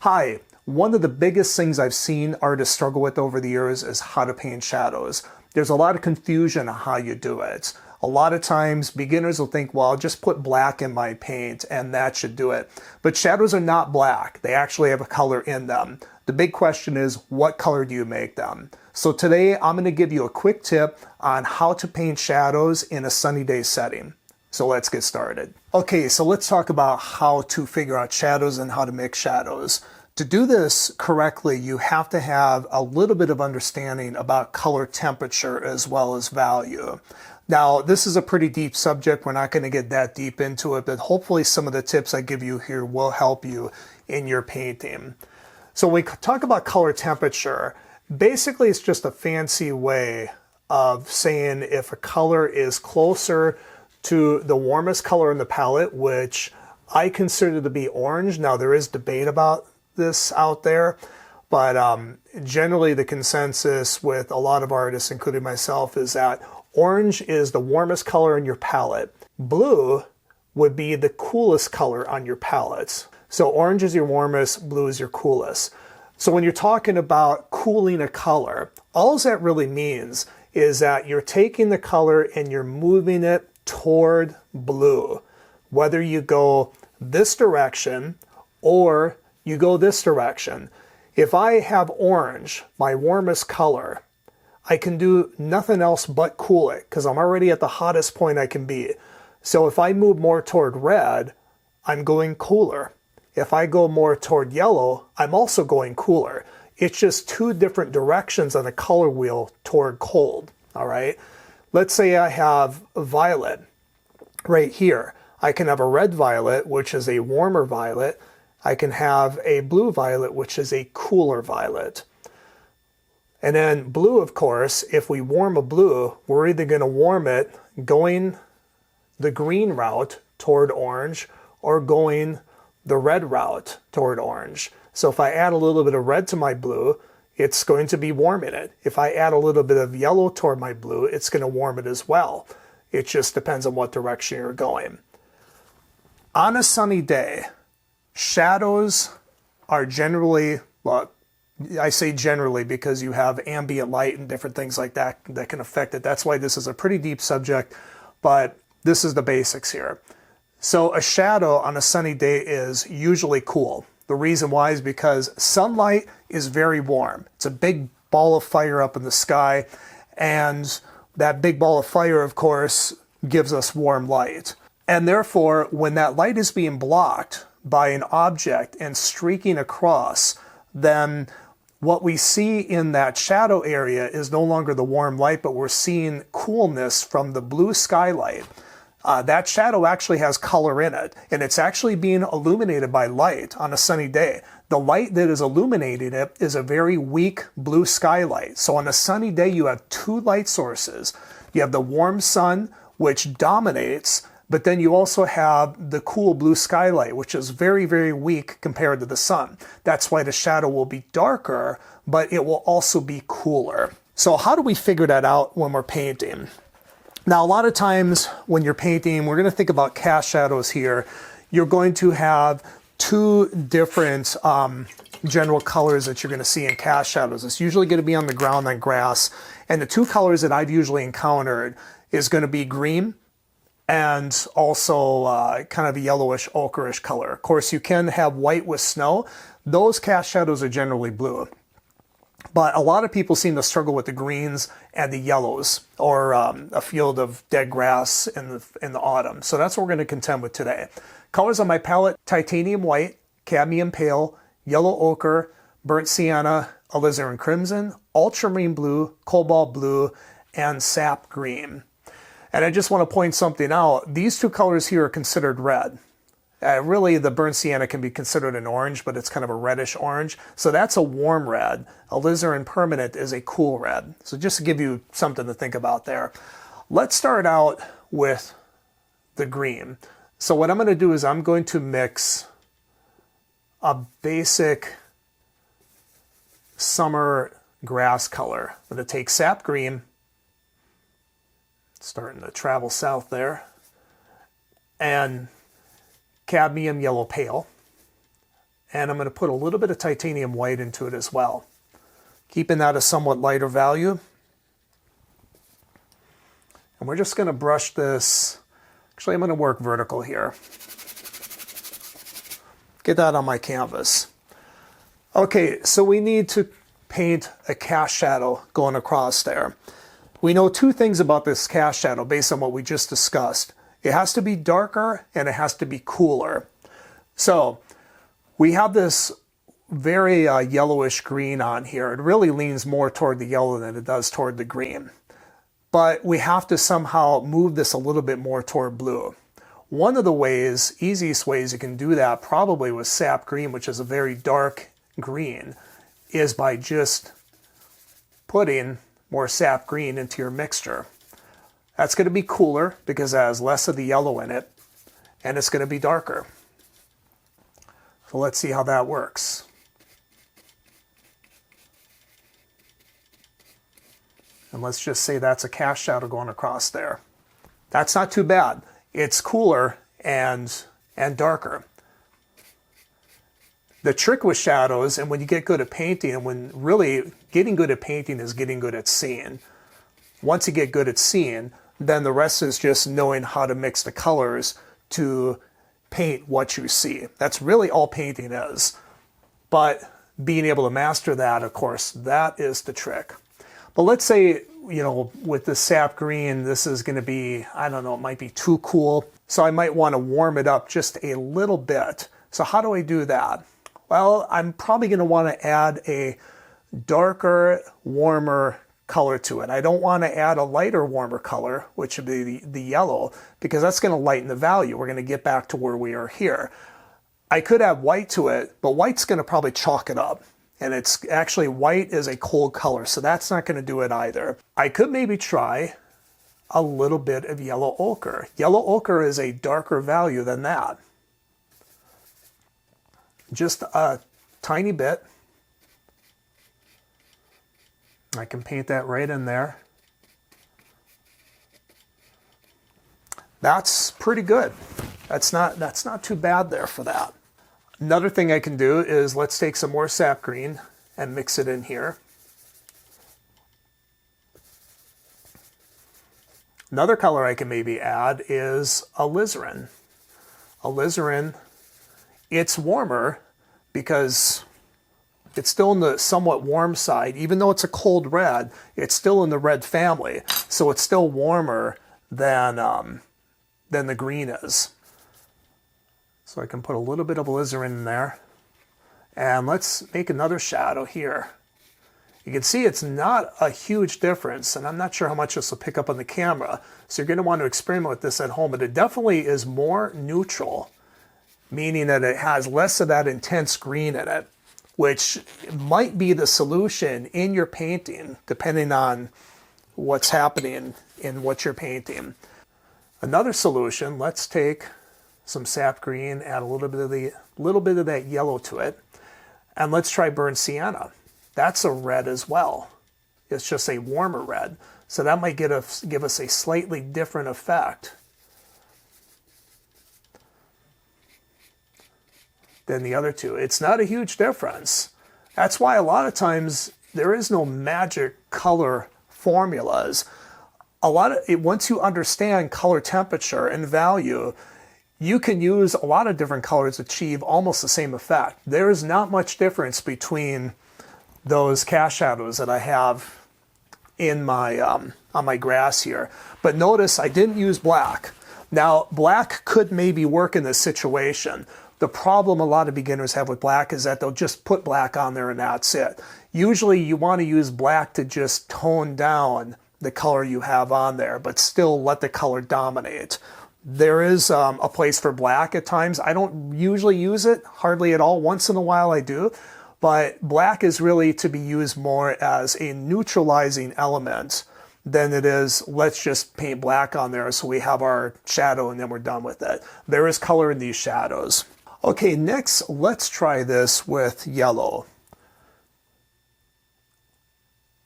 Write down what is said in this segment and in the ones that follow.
Hi, one of the biggest things I've seen artists struggle with over the years is how to paint shadows. There's a lot of confusion on how you do it. A lot of times beginners will think, well, I'll just put black in my paint and that should do it. But shadows are not black. They actually have a color in them. The big question is, what color do you make them? So today I'm going to give you a quick tip on how to paint shadows in a sunny day setting. So let's get started. Okay, so let's talk about how to figure out shadows and how to mix shadows. To do this correctly, you have to have a little bit of understanding about color temperature as well as value. Now, this is a pretty deep subject. We're not going to get that deep into it, but hopefully some of the tips I give you here will help you in your painting. So when we talk about color temperature, basically it's just a fancy way of saying if a color is closer to the warmest color in the palette, which I consider to be orange. Now, there is debate about this out there, but generally the consensus with a lot of artists, including myself, is that orange is the warmest color in your palette. Blue would be the coolest color on your palette. So orange is your warmest, blue is your coolest. So when you're talking about cooling a color, all that really means is that you're taking the color and you're moving it toward blue. Whether you go this direction or you go this direction. If I have orange, my warmest color, I can do nothing else but cool it because I'm already at the hottest point I can be. So if I move more toward red, I'm going cooler. If I go more toward yellow, I'm also going cooler. It's just two different directions on the color wheel toward cold, all right? Let's say I have violet right here. I can have a red violet, which is a warmer violet. I can have a blue violet, which is a cooler violet. And then blue, of course, if we warm a blue, we're either going to warm it going the green route toward orange or going the red route toward orange. So if I add a little bit of red to my blue, it's going to be warming it. If I add a little bit of yellow toward my blue, it's going to warm it as well. It just depends on what direction you're going. On a sunny day, shadows are generally, well, I say generally because you have ambient light and different things like that that can affect it. That's why this is a pretty deep subject, but this is the basics here. So a shadow on a sunny day is usually cool. The reason why is because sunlight is very warm. It's a big ball of fire up in the sky, and that big ball of fire, of course, gives us warm light. And therefore, when that light is being blocked by an object and streaking across, then what we see in that shadow area is no longer the warm light, but we're seeing coolness from the blue skylight. That shadow actually has color in it, and it's actually being illuminated by light on a sunny day. The light that is illuminating it is a very weak blue skylight. So on a sunny day, you have two light sources. You have the warm sun, which dominates, but then you also have the cool blue skylight, which is very, very weak compared to the sun. That's why the shadow will be darker, but it will also be cooler. So how do we figure that out when we're painting? Now, a lot of times when you're painting, we're going to think about cast shadows here. You're going to have two different general colors that you're going to see in cast shadows. It's usually going to be on the ground on grass. And the two colors that I've usually encountered is going to be green and also kind of a yellowish, ochreish color. Of course, you can have white with snow. Those cast shadows are generally blue. But a lot of people seem to struggle with the greens and the yellows, or a field of dead grass in the autumn. So that's what we're going to contend with today. Colors on my palette: titanium white, cadmium pale, yellow ochre, burnt sienna, alizarin crimson, ultramarine blue, cobalt blue, and sap green. And I just want to point something out. These two colors here are considered red. Really, the burnt sienna can be considered an orange, but it's kind of a reddish orange. So that's a warm red. Alizarin permanent is a cool red. So just to give you something to think about there. Let's start out with the green. So what I'm going to do is I'm going to mix a basic summer grass color. I'm going to take sap green, starting to travel south there, and cadmium yellow pale, And I'm going to put a little bit of titanium white into it as well, keeping that a somewhat lighter value. And we're just going to brush this. Actually, I'm going to work vertical here. Get that on my canvas. Okay, so we need to paint a cast shadow going across there. We know two things about this cast shadow based on what we just discussed. It has to be darker and it has to be cooler. So we have this very yellowish green on here. It really leans more toward the yellow than it does toward the green. But we have to somehow move this a little bit more toward blue. One of the ways, easiest ways you can do that, probably with sap green, which is a very dark green, is by just putting more sap green into your mixture. That's going to be cooler because it has less of the yellow in it, and it's going to be darker. So let's see how that works. And let's just say that's a cast shadow going across there. That's not too bad. It's cooler and darker. The trick with shadows, and when you get good at painting, and when really getting good at painting is getting good at seeing. Once you get good at seeing, then the rest is just knowing how to mix the colors to paint what you see. That's really all painting is. But being able to master that, of course, that is the trick. But let's say, you know, with the sap green, this is going to be, I don't know, it might be too cool. So I might want to warm it up just a little bit. So how do I do that? Well, I'm probably going to want to add a darker, warmer color to it. I don't want to add a lighter, warmer color, which would be the yellow, because that's going to lighten the value. We're going to get back to where we are here. I could add white to it, but white's going to probably chalk it up. And it's actually, white is a cold color, so that's not going to do it either. I could maybe try a little bit of yellow ochre. Yellow ochre is a darker value than that. Just a tiny bit. I can paint that right in there. That's pretty good. That's not too bad there for that. Another thing I can do is let's take some more sap green and mix it in here. Another color I can maybe add is alizarin. Alizarin, it's warmer because it's still in the somewhat warm side. Even though it's a cold red, it's still in the red family. So it's still warmer than the green is. So I can put a little bit of alizarin in there. And let's make another shadow here. You can see it's not a huge difference, and I'm not sure how much this will pick up on the camera. So you're going to want to experiment with this at home, but it definitely is more neutral, meaning that it has less of that intense green in it, which might be the solution in your painting, depending on what's happening in what you're painting. Another solution, let's take some sap green, add a little bit of that yellow to it, and let's try burnt sienna. That's a red as well. It's just a warmer red, so that might give us a slightly different effect than the other two. It's not a huge difference. That's why a lot of times there is no magic color formulas. Once you understand color temperature and value, you can use a lot of different colors to achieve almost the same effect. There is not much difference between those cast shadows that I have in my on my grass here. But notice I didn't use black. Now, black could maybe work in this situation. The problem a lot of beginners have with black is that they'll just put black on there and that's it. Usually you want to use black to just tone down the color you have on there, but still let the color dominate. There is a place for black at times. I don't usually use it, hardly at all. Once in a while I do. But black is really to be used more as a neutralizing element than it is, let's just paint black on there so we have our shadow and then we're done with it. There is color in these shadows. Okay, next let's try this with yellow.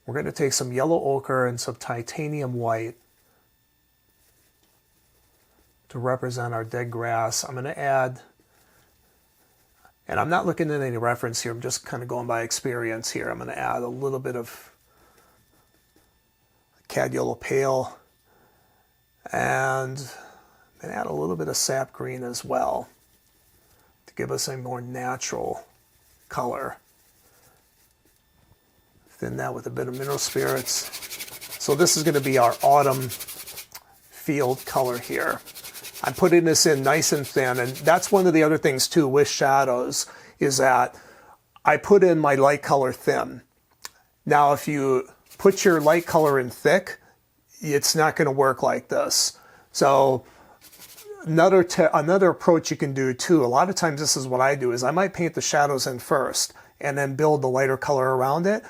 We're going to take some yellow ochre and some titanium white to represent our dead grass. I'm going to add And I'm not looking at any reference here. I'm just kind of going by experience here. I'm going to add a little bit of Cad Yellow Pale. And I'm going to add a little bit of Sap Green as well to give us a more natural color. Thin that with a bit of mineral spirits. So this is going to be our autumn field color here. I'm putting this in nice and thin, and that's one of the other things too with shadows, is that I put in my light color thin. Now if you put your light color in thick, it's not going to work like this. So another approach you can do too, a lot of times this is what I do, is I might paint the shadows in first and then build the lighter color around it.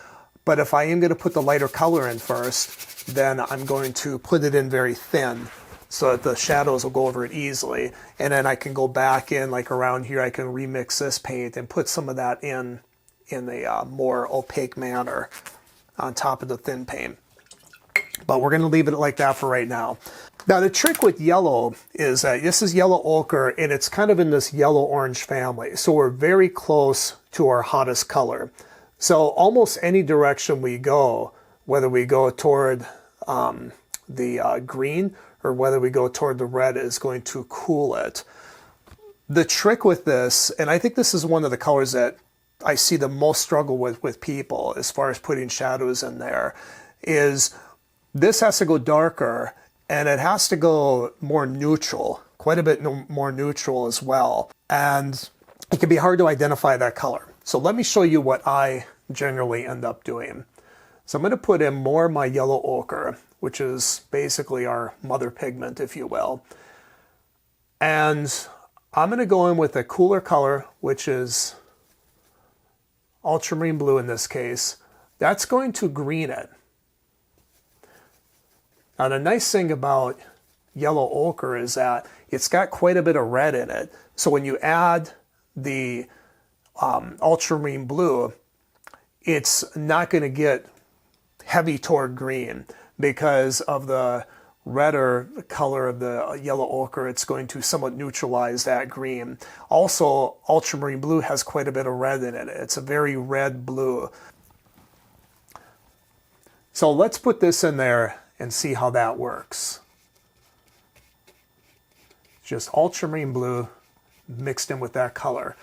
But if I am going to put the lighter color in first, then I'm going to put it in very thin so that the shadows will go over it easily. And then I can go back in, like around here, I can remix this paint and put some of that in a more opaque manner on top of the thin paint. But we're going to leave it like that for right now. Now the trick with yellow is that this is yellow ochre, and it's kind of in this yellow-orange family. So we're very close to our hottest color. So almost any direction we go, whether we go toward the green or whether we go toward the red, is going to cool it. The trick with this, and I think this is one of the colors that I see the most struggle with people as far as putting shadows in there, is this has to go darker and it has to go more neutral, quite a bit more neutral as well. And it can be hard to identify that color. So let me show you what I generally end up doing. So I'm going to put in more of my yellow ochre, which is basically our mother pigment, if you will. And I'm going to go in with a cooler color, which is ultramarine blue in this case. That's going to green it. Now the nice thing about yellow ochre is that it's got quite a bit of red in it. So when you add the ultramarine blue, it's not going to get heavy toward green because of the redder color of the yellow ochre. It's going to somewhat neutralize that green. Also, ultramarine blue has quite a bit of red in it. It's a very red blue. So let's put this in there and see how that works. Just ultramarine blue mixed in with that color.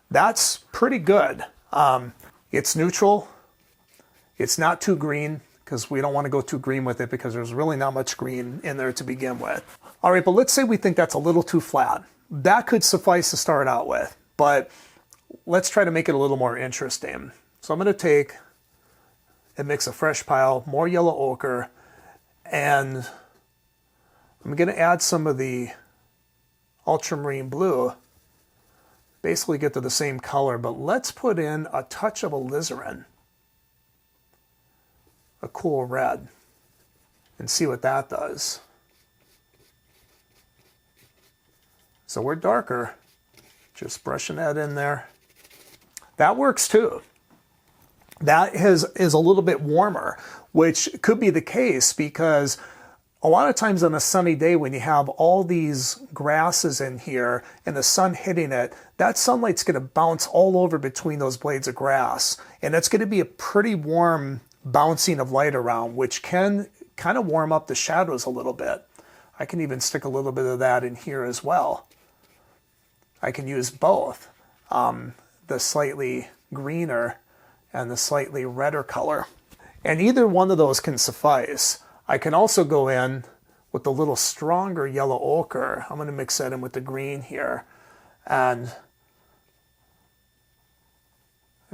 That's pretty good. It's neutral. It's not too green because we don't want to go too green with it because there's really not much green in there to begin with. All right, but let's say we think that's a little too flat. That could suffice to start out with, but let's try to make it a little more interesting. So I'm going to take and mix a fresh pile, more yellow ochre, and I'm going to add some of the ultramarine blue. Basically get to the same color, but let's put in a touch of alizarin, a cool red, and see what that does. So we're darker, just brushing that in there. That works too. That is a little bit warmer, which could be the case because a lot of times on a sunny day when you have all these grasses in here and the sun hitting it, that sunlight's going to bounce all over between those blades of grass. And it's going to be a pretty warm bouncing of light around, which can kind of warm up the shadows a little bit. I can even stick a little bit of that in here as well. I can use both, the slightly greener and the slightly redder color. And either one of those can suffice. I can also go in with the little stronger yellow ochre. I'm going to mix that in with the green here. And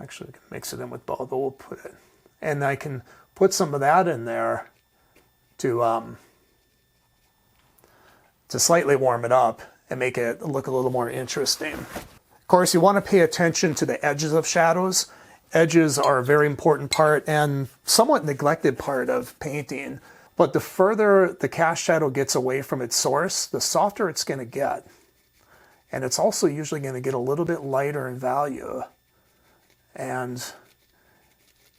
actually I can mix it in with both, but we'll put it. And I can put some of that in there to slightly warm it up and make it look a little more interesting. Of course, you want to pay attention to the edges of shadows. Edges are a very important part and somewhat neglected part of painting. But the further the cast shadow gets away from its source, the softer it's going to get. And it's also usually going to get a little bit lighter in value. And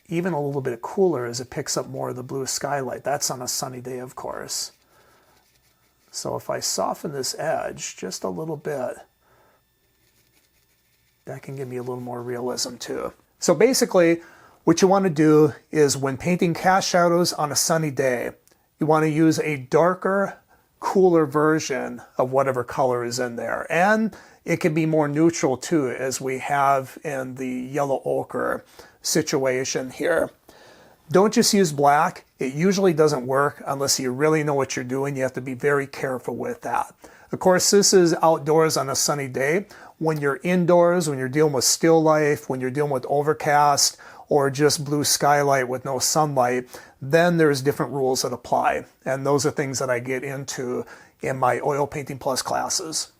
even a little bit cooler as it picks up more of the blue skylight. That's on a sunny day, of course. So if I soften this edge just a little bit, that can give me a little more realism too. So basically, what you want to do is when painting cast shadows on a sunny day, you want to use a darker, cooler version of whatever color is in there. And it can be more neutral too, as we have in the yellow ochre situation here. Don't just use black. It usually doesn't work unless you really know what you're doing. You have to be very careful with that. Of course, this is outdoors on a sunny day. When you're indoors, when you're dealing with still life, when you're dealing with overcast, or just blue skylight with no sunlight, then there's different rules that apply. And those are things that I get into in my Oil Painting Plus classes.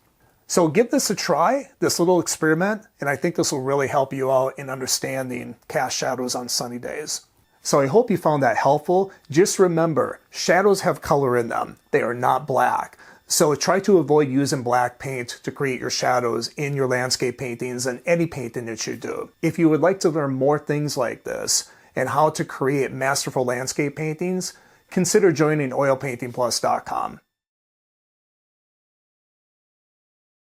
So give this a try, this little experiment, and I think this will really help you out in understanding cast shadows on sunny days. So I hope you found that helpful. Just remember, shadows have color in them. They are not black. So try to avoid using black paint to create your shadows in your landscape paintings and any painting that you do. If you would like to learn more things like this and how to create masterful landscape paintings, consider joining oilpaintingplus.com.